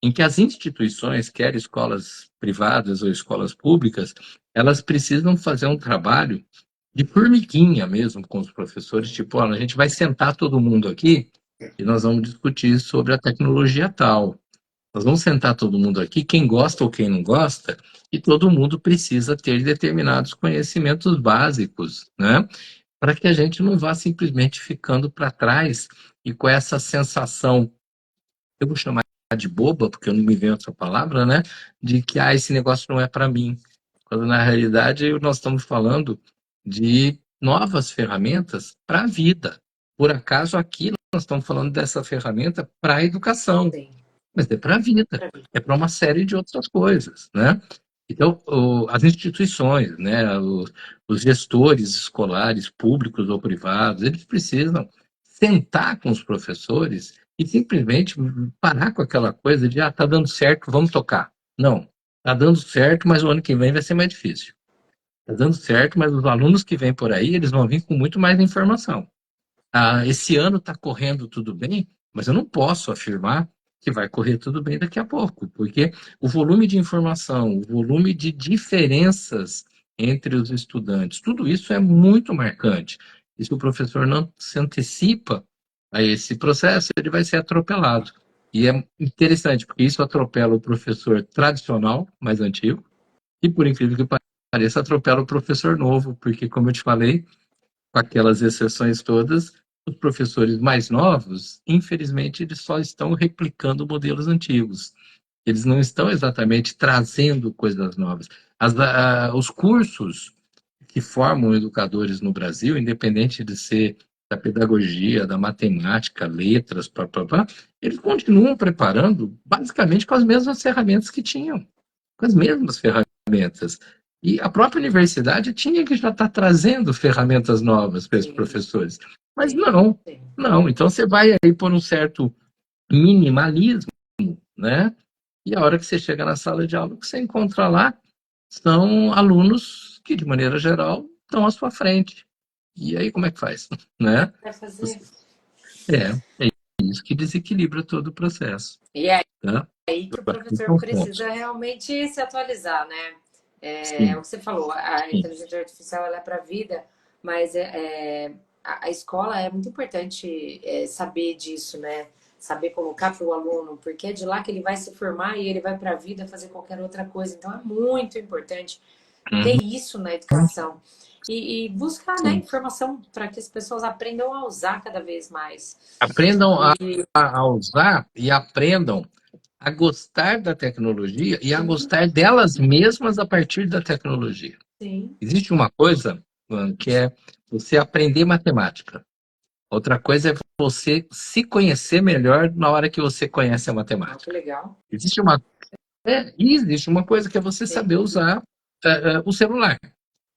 em que as instituições, quer escolas privadas ou escolas públicas, elas precisam fazer um trabalho de formiguinha mesmo com os professores, tipo: olha, a gente vai sentar todo mundo aqui e nós vamos discutir sobre a tecnologia tal. Nós vamos sentar todo mundo aqui, quem gosta ou quem não gosta, e todo mundo precisa ter determinados conhecimentos básicos, né? Para que a gente não vá simplesmente ficando para trás e com essa sensação, eu vou chamar de boba, porque eu não me invento essa palavra, né? De que esse negócio não é para mim. Quando na realidade nós estamos falando de novas ferramentas para a vida. Por acaso aqui nós estamos falando dessa ferramenta para a educação, Sim. mas é para a vida, é para uma série de outras coisas, né? Então, as instituições, né, os gestores escolares, públicos ou privados, eles precisam sentar com os professores e simplesmente parar com aquela coisa de: tá dando certo, vamos tocar. Não, tá dando certo, mas o ano que vem vai ser mais difícil. Tá dando certo, mas os alunos que vêm por aí, eles vão vir com muito mais informação. Esse ano está correndo tudo bem, mas eu não posso afirmar que vai correr tudo bem daqui a pouco, porque o volume de informação, o volume de diferenças entre os estudantes, tudo isso é muito marcante. E se o professor não se antecipa a esse processo, ele vai ser atropelado. E é interessante, porque isso atropela o professor tradicional, mais antigo, e, por incrível que pareça, atropela o professor novo, porque, como eu te falei, com aquelas exceções todas, os professores mais novos, infelizmente, eles só estão replicando modelos antigos. Eles não estão exatamente trazendo coisas novas. Os cursos que formam educadores no Brasil, independente de ser da pedagogia, da matemática, letras, eles continuam preparando basicamente com as mesmas ferramentas que tinham, com as mesmas ferramentas. E a própria universidade tinha que já estar trazendo ferramentas novas para esses professores. Mas não, não. Então você vai aí por um certo minimalismo, né? E a hora que você chega na sala de aula, o que você encontra lá são alunos que, de maneira geral, estão à sua frente. E aí, como é que faz? Né? Vai fazer. É isso que desequilibra todo o processo. E é Tá? aí que o Eu acho que esse professor é um ponto. precisa realmente se atualizar, né? É o Sim, que você falou, a sim. inteligência artificial ela é para a vida, mas a escola é muito importante saber disso, né? Saber colocar para o aluno, porque é de lá que ele vai se formar e ele vai para a vida fazer qualquer outra coisa. Então é muito importante ter Uhum, isso na educação e buscar, né, sim. informação para que as pessoas aprendam a usar cada vez mais. Aprendam E a usar e aprendam a gostar da tecnologia e a sim, gostar delas mesmas a partir da tecnologia. sim. Existe uma coisa, mano, que é você aprender matemática. Outra coisa é você se conhecer melhor na hora que você conhece a Ah, que matemática. legal. Existe uma, e existe uma coisa que é você Sim, saber usar o celular.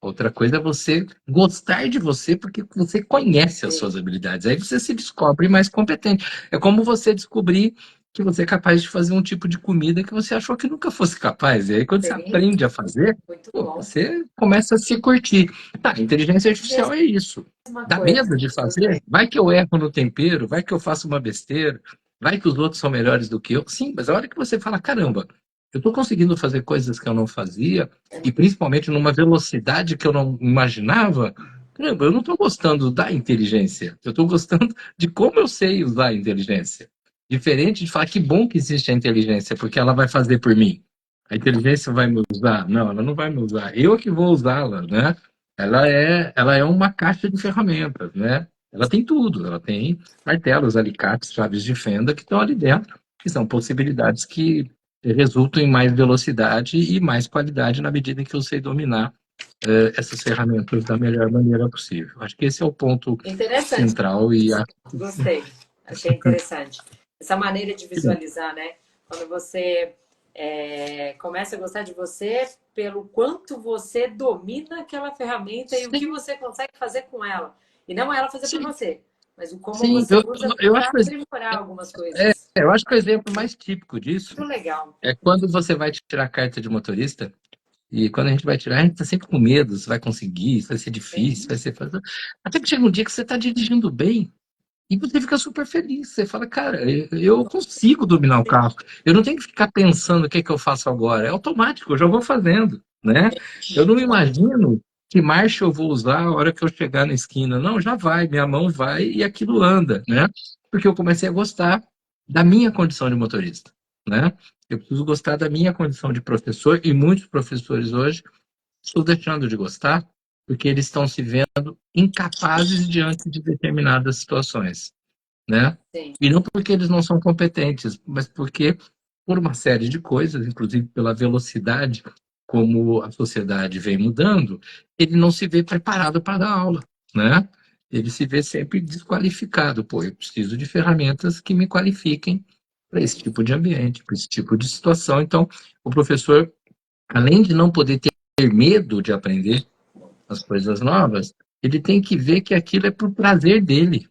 Outra coisa é você gostar de você porque você conhece as sim, suas habilidades. Aí você se descobre mais competente. É como você descobrir que você é capaz de fazer um tipo de comida que você achou que nunca fosse capaz. E aí, quando você sim. aprende a fazer, Muito pô, bom. você começa a se curtir. Tá, inteligência artificial é isso. Mesma Dá medo coisa. de fazer? Gostei. Vai que eu erro no tempero, vai que eu faço uma besteira, vai que os outros são melhores do que eu. Sim, mas a hora que você fala, caramba, eu estou conseguindo fazer coisas que eu não fazia, e principalmente numa velocidade que eu não imaginava, caramba, eu não estou gostando da inteligência, eu estou gostando de como eu sei usar a inteligência. Diferente de falar que bom que existe a inteligência, porque ela vai fazer por mim. A inteligência vai me usar? Não, ela não vai me usar. Eu que vou usá-la, né? Ela é uma caixa de ferramentas, né? Ela tem tudo, ela tem martelos, alicates, chaves de fenda que estão ali dentro, que são possibilidades que resultam em mais velocidade e mais qualidade na medida em que eu sei dominar essas ferramentas da melhor maneira possível. Acho que esse é o ponto Interessante. central e Gostei. Achei interessante. Essa maneira de visualizar, né? Quando você começa a gostar de você pelo quanto você domina aquela ferramenta e o que sim, você consegue fazer com ela. E não ela fazer por sim, você, mas o como sim. você usa Eu para acho que aprimorar algumas coisas. eu acho que o exemplo mais típico disso Muito legal. é quando você vai tirar a carta de motorista. E quando a gente vai tirar, a gente está sempre com medo, se vai conseguir, se vai ser difícil, Sim, vai ser fácil. Até que chega um dia que você está dirigindo bem e você fica super feliz. Você fala, cara, eu consigo dominar o carro. Eu não tenho que ficar pensando o que é que eu faço agora. É automático, eu já vou fazendo, né? Eu não me imagino que marcha eu vou usar a hora que eu chegar na esquina. Não, já vai, minha mão vai e aquilo anda, né? Porque eu comecei a gostar da minha condição de motorista, né? Eu preciso gostar da minha condição de professor e muitos professores hoje estão deixando de gostar porque eles estão se vendo incapazes diante de determinadas situações, né? sim, E não porque eles não são competentes, mas porque, por uma série de coisas, inclusive pela velocidade como a sociedade vem mudando, ele não se vê preparado para dar aula, né? Ele se vê sempre desqualificado. Pô, eu preciso de ferramentas que me qualifiquem para esse tipo de ambiente, para esse tipo de situação. Então, o professor, além de não poder ter medo de aprender as coisas novas, ele tem que ver que aquilo é por prazer dele,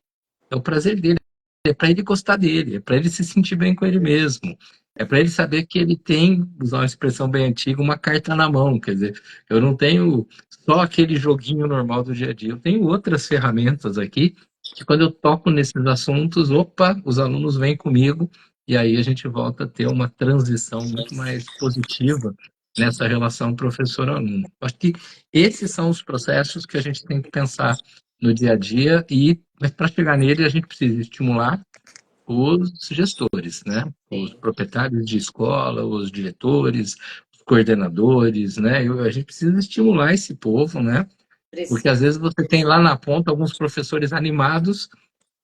é o prazer dele, é para ele gostar dele, é para ele se sentir bem com ele mesmo, é para ele saber que ele tem, usar uma expressão bem antiga, uma carta na mão. Quer dizer, eu não tenho só aquele joguinho normal do dia a dia, eu tenho outras ferramentas aqui que quando eu toco nesses assuntos, opa, os alunos vêm comigo e aí a gente volta a ter uma transição muito mais positiva nessa relação professor-aluno. Acho que esses são os processos que a gente tem que pensar no dia a dia mas para chegar nele a gente precisa estimular os gestores, né? Os sim. proprietários de escola, os diretores, os coordenadores, né? A gente precisa estimular esse povo, né? Porque às Precisa. vezes você tem lá na ponta alguns professores animados,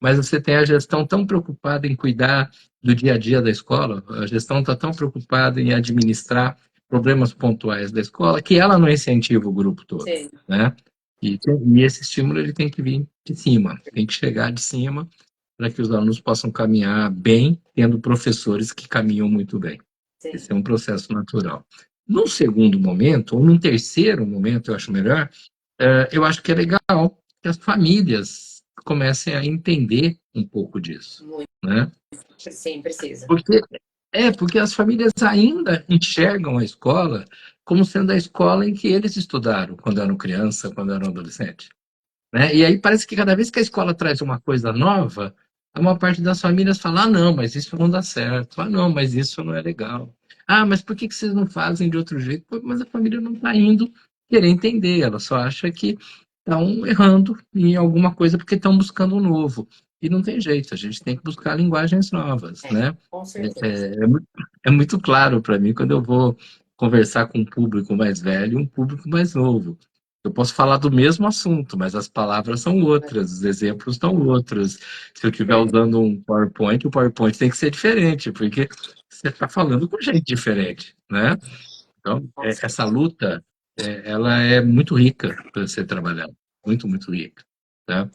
mas você tem a gestão tão preocupada em cuidar do dia a dia da escola, a gestão está tão preocupada em administrar problemas pontuais da escola que ela não incentiva o grupo todo, Sim, né? E esse estímulo ele tem que vir de cima, tem que chegar de cima para que os alunos possam caminhar bem, tendo professores que caminham muito bem. sim. Esse é um processo natural. Num segundo momento, ou num terceiro momento, eu acho melhor, eu acho que é legal que as famílias comecem a entender um pouco disso, Muito. né? Sim, precisa. Porque as famílias ainda enxergam a escola como sendo a escola em que eles estudaram quando eram criança, quando eram adolescente, né? E aí parece que cada vez que a escola traz uma coisa nova, uma parte das famílias fala: ah, não, mas isso não dá certo. Ah, não, mas isso não é legal. Ah, mas por que que vocês não fazem de outro jeito? Pô, mas a família não está indo querer entender, ela só acha que estão errando em alguma coisa porque estão buscando um novo. E não tem jeito, a gente tem que buscar linguagens novas, É, né? com É, certeza. é muito claro para mim quando eu vou conversar com um público mais velho e um público mais novo. Eu posso falar do mesmo assunto, mas as palavras são outras, os exemplos são outros. Se eu estiver Verdade. usando um PowerPoint, o PowerPoint tem que ser diferente, porque você está falando com gente diferente, né? Então, essa luta, ela é muito rica para ser trabalhada, muito, muito rica, tá?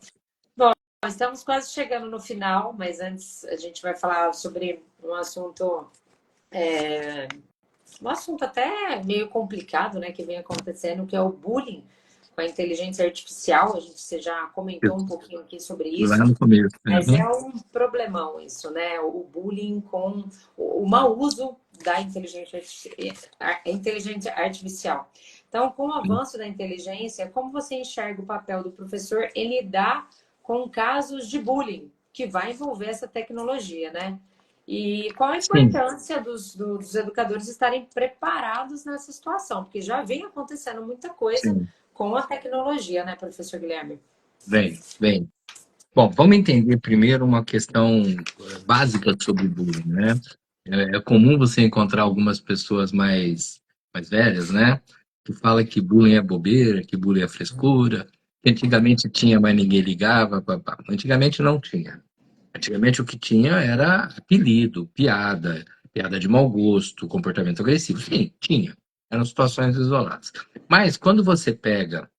Bom, estamos quase chegando no final, mas antes a gente vai falar sobre um assunto até meio complicado, né, que vem acontecendo, que é o bullying com a inteligência artificial. Você já comentou um pouquinho aqui sobre Lá isso, no começo. mas é Uhum. um problemão isso, né? O bullying com o mau uso da inteligência artificial. Então, com o avanço da inteligência, como você enxerga o papel do professor em lidar com casos de bullying que vai envolver essa tecnologia, né? E qual a Sim, importância dos educadores estarem preparados nessa situação? Porque já vem acontecendo muita coisa sim. com a tecnologia, né, professor Guilherme? Bem, bem. Bom, vamos entender primeiro uma questão básica sobre bullying, né? É comum você encontrar algumas pessoas mais velhas, né? Que falam que bullying é bobeira, que bullying é frescura, que antigamente tinha, mas ninguém ligava. Papá. Antigamente não tinha. Antigamente o que tinha era apelido, piada, piada de mau gosto, comportamento agressivo. Sim, tinha. Eram situações isoladas. Mas quando você pega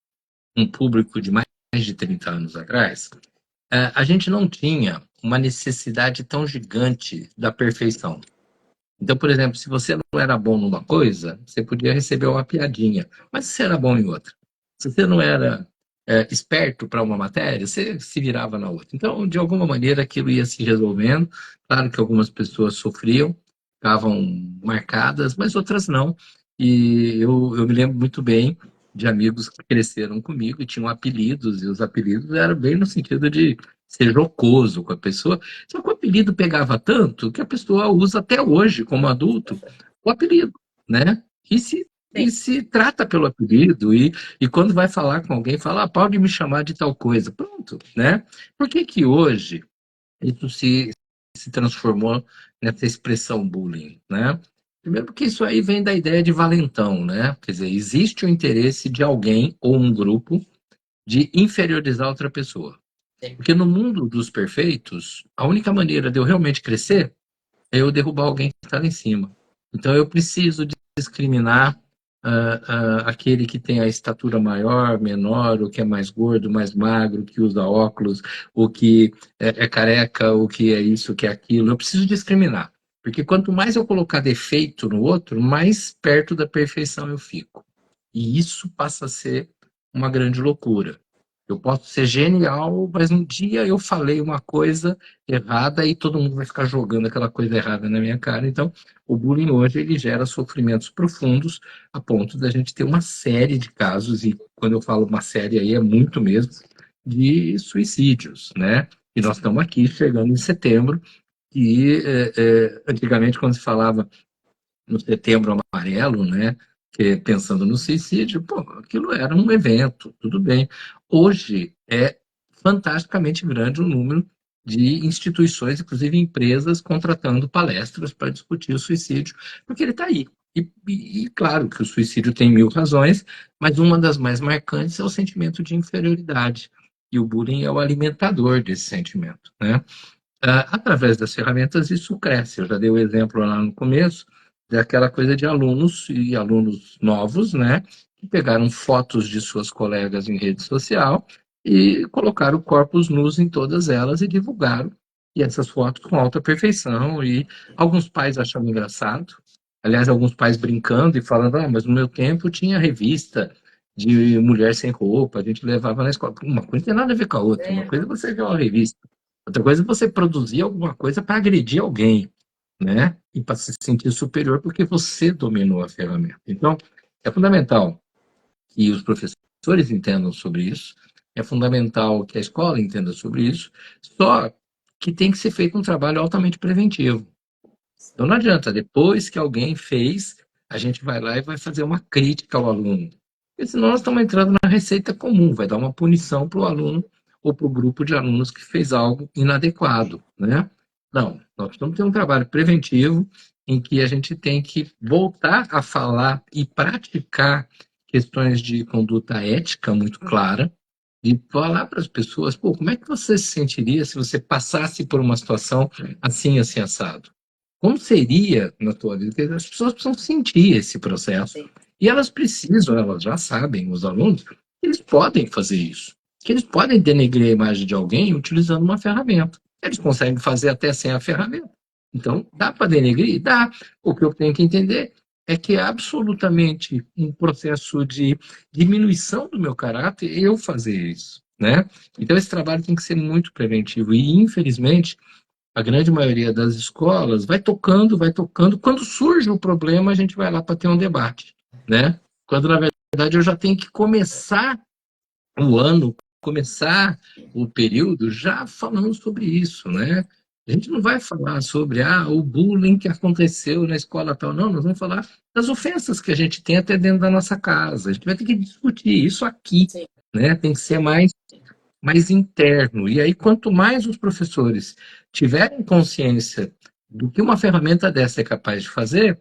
um público de mais de 30 anos atrás, a gente não tinha uma necessidade tão gigante da perfeição. Então, por exemplo, se você não era bom numa coisa, você podia receber uma piadinha, mas você era bom em outra. Se você não era esperto para uma matéria, você se virava na outra. Então, de alguma maneira, aquilo ia se resolvendo. Claro que algumas pessoas sofriam, ficavam marcadas, mas outras não. E eu me lembro muito bem de amigos que cresceram comigo e tinham apelidos, e os apelidos eram bem no sentido de ser jocoso com a pessoa. Só que o apelido pegava tanto que a pessoa usa até hoje, como adulto, o apelido, né? E Sim. se trata pelo apelido, e quando vai falar com alguém, fala, ah, pode me chamar de tal coisa. Pronto, né? Por que que hoje isso se transformou nessa expressão bullying, né? Primeiro porque isso aí vem da ideia de valentão, né? Quer dizer, existe o interesse de alguém ou um grupo de inferiorizar outra pessoa. Porque no mundo dos perfeitos, a única maneira de eu realmente crescer é eu derrubar alguém que está lá em cima. Então eu preciso discriminar aquele que tem a estatura maior, menor, o que é mais gordo, mais magro, que usa óculos, o que é careca, o que é isso, o que é aquilo. Eu preciso discriminar. Porque quanto mais eu colocar defeito no outro, mais perto da perfeição eu fico. E isso passa a ser uma grande loucura. Eu posso ser genial, mas um dia eu falei uma coisa errada e todo mundo vai ficar jogando aquela coisa errada na minha cara. Então, o bullying hoje ele gera sofrimentos profundos a ponto da gente ter uma série de casos, e quando eu falo uma série aí é muito mesmo, de suicídios, né? E nós estamos aqui chegando em setembro, e antigamente quando se falava no Setembro Amarelo, né? Que, pensando no suicídio, pô, aquilo era um evento, tudo bem. Hoje é fantasticamente grande o número de instituições, inclusive empresas, contratando palestras para discutir o suicídio, porque ele está aí. Claro que o suicídio tem mil razões, mas uma das mais marcantes é o sentimento de inferioridade. E o bullying é o alimentador desse sentimento, né? Através das ferramentas, isso cresce. Eu já dei o exemplo lá no começo, daquela coisa de alunos e alunos novos, né, que pegaram fotos de suas colegas em rede social e colocaram corpos nus em todas elas e divulgaram. E essas fotos com alta perfeição, e alguns pais achando engraçado. Aliás, alguns pais brincando e falando, ah, mas no meu tempo tinha revista de mulher sem roupa, a gente levava na escola. Uma coisa não tem nada a ver com a outra. Uma É, coisa é você ver uma revista. Outra coisa é você produzir alguma coisa para agredir alguém, né? E para se sentir superior porque você dominou a ferramenta. Então, É fundamental que os professores entendam sobre isso, é fundamental que a escola entenda sobre isso, só que tem que ser feito um trabalho altamente preventivo. Então não adianta, depois que alguém fez, a gente vai lá e vai fazer uma crítica ao aluno. Porque senão nós estamos entrando na receita comum, vai dar uma punição para o aluno ou para o grupo de alunos que fez algo inadequado, né? Não, nós precisamos ter um trabalho preventivo em que a gente tem que voltar a falar e praticar questões de conduta ética muito clara, e falar para as pessoas, pô, como é que você se sentiria se você passasse por uma situação assim, assim, assado? Como seria na tua vida? Porque as pessoas precisam sentir esse processo. Sim. E elas precisam, elas já sabem, os alunos, que eles podem fazer isso. Que eles podem denegrir a imagem de alguém utilizando uma ferramenta. Eles conseguem fazer até sem a ferramenta. Então, dá para denegrir? Dá. O que eu tenho que entender é que é absolutamente um processo de diminuição do meu caráter eu fazer isso, né? Então, esse trabalho tem que ser muito preventivo. E, infelizmente, a grande maioria das escolas vai tocando, vai tocando. Quando surge o problema, a gente vai lá para ter um debate, né? Quando, na verdade, eu já tenho que começar o ano, começar o período já falando sobre isso, né? A gente não vai falar sobre o bullying que aconteceu na escola tal, não, nós vamos falar das ofensas que a gente tem até dentro da nossa casa. A gente vai ter que discutir isso aqui, Sim. né? Tem que ser mais interno. E aí, quanto mais os professores tiverem consciência do que uma ferramenta dessa é capaz de fazer,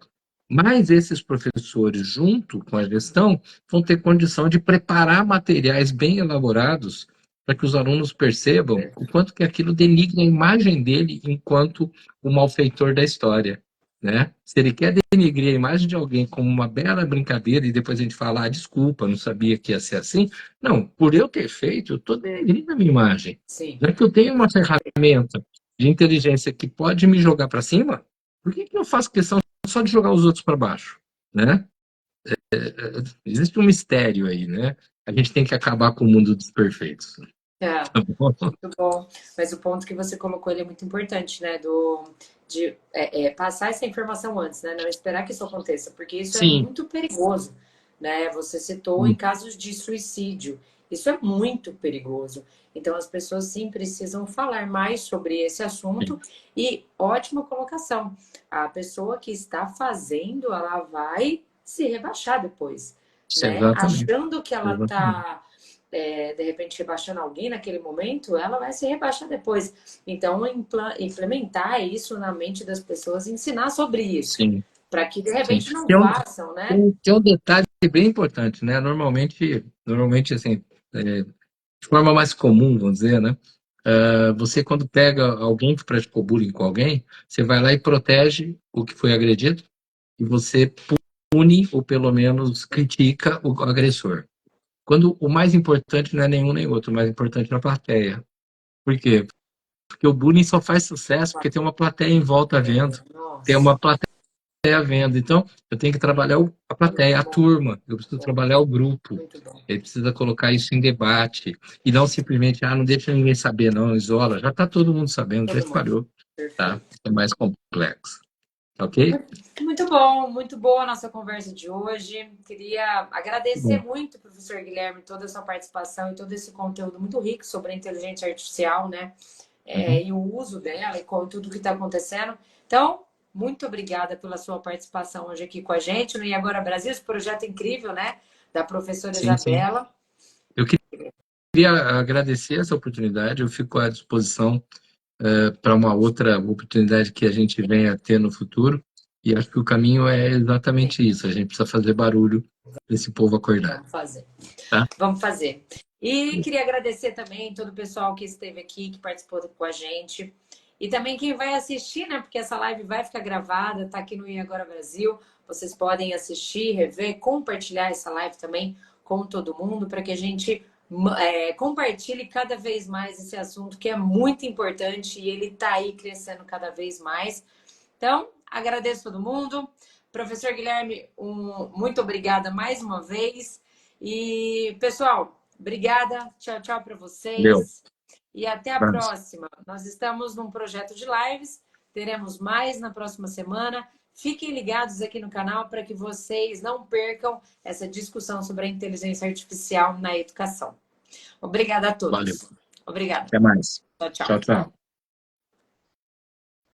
mais esses professores, junto com a gestão, vão ter condição de preparar materiais bem elaborados para que os alunos percebam o quanto que aquilo denigre a imagem dele enquanto o malfeitor da história. Né? Se ele quer denigrir a imagem de alguém como uma bela brincadeira e depois a gente falar, desculpa, não sabia que ia ser assim, não, por eu ter feito, eu estou denegrindo a minha imagem. Sim. Já que eu tenho uma ferramenta de inteligência que pode me jogar para cima, por que eu faço questão só de jogar os outros para baixo? Né? Existe um mistério aí, né? A gente tem que acabar com o mundo dos perfeitos. É, Tá bom? muito bom. Mas o ponto que você colocou ele é muito importante, né? De passar essa informação antes, né? Não esperar que isso aconteça, porque isso é Sim. muito perigoso, né? Você citou em casos de suicídio. Isso é muito perigoso. Então, as pessoas sim precisam falar mais sobre esse assunto. E ótima colocação. A pessoa que está fazendo, ela vai se rebaixar depois, né? Exatamente. Achando que ela Exatamente. está de repente rebaixando alguém naquele momento, ela vai se rebaixar depois. Então, implementar isso na mente das pessoas, ensinar sobre isso, Sim, para que de sim. repente não façam, né? Tem um detalhe bem importante, né? Normalmente assim, de forma mais comum, vamos dizer, né? Você, quando pega alguém que praticou bullying com alguém, você vai lá e protege o que foi agredido e você pune ou pelo menos critica o agressor. Quando o mais importante não é nenhum nem outro, o mais importante é a plateia. Por quê? Porque o bullying só faz sucesso porque tem uma plateia em volta vendo, tem Nossa, uma plateia vendo. Então, eu tenho que trabalhar a plateia, a turma, eu preciso trabalhar o grupo. muito bom. Ele precisa colocar isso em debate e não simplesmente, não deixa ninguém saber, não, isola. Já está todo mundo sabendo, já Todo mundo. espalhou, tá? Perfeito. É mais complexo, ok? Muito bom, muito boa a nossa conversa de hoje. Queria agradecer Bom, muito, professor Guilherme, toda a sua participação e todo esse conteúdo muito rico sobre a inteligência artificial, né? uhum. E o uso dela e com tudo que está acontecendo. Então, muito obrigada pela sua participação hoje aqui com a gente no E Agora Brasil, esse projeto incrível, né? Da professora Sim, sim. Isabela. Eu queria agradecer essa oportunidade, eu fico à disposição para uma outra oportunidade que a gente venha a ter no futuro. E acho que o caminho é Sim, exatamente isso. A gente precisa fazer barulho para esse povo acordar, vamos fazer. tá? Vamos fazer. E queria agradecer também todo o pessoal que esteve aqui, que participou com a gente. E também quem vai assistir, né? Porque essa live vai ficar gravada, tá aqui no E Agora Brasil. Vocês podem assistir, rever, compartilhar essa live também com todo mundo, para que a gente compartilhe cada vez mais esse assunto que é muito importante e ele está aí crescendo cada vez mais. Então, agradeço todo mundo. Professor Guilherme, muito obrigada mais uma vez. E, pessoal, obrigada. Tchau, tchau para Valeu. vocês. E até a Abraço. próxima. Nós estamos num projeto de lives. Teremos mais na próxima semana. Fiquem ligados aqui no canal para que vocês não percam essa discussão sobre a inteligência artificial na educação. Obrigada a Valeu. todos. Obrigada. Até mais. Tchau, tchau. Tchau, tchau.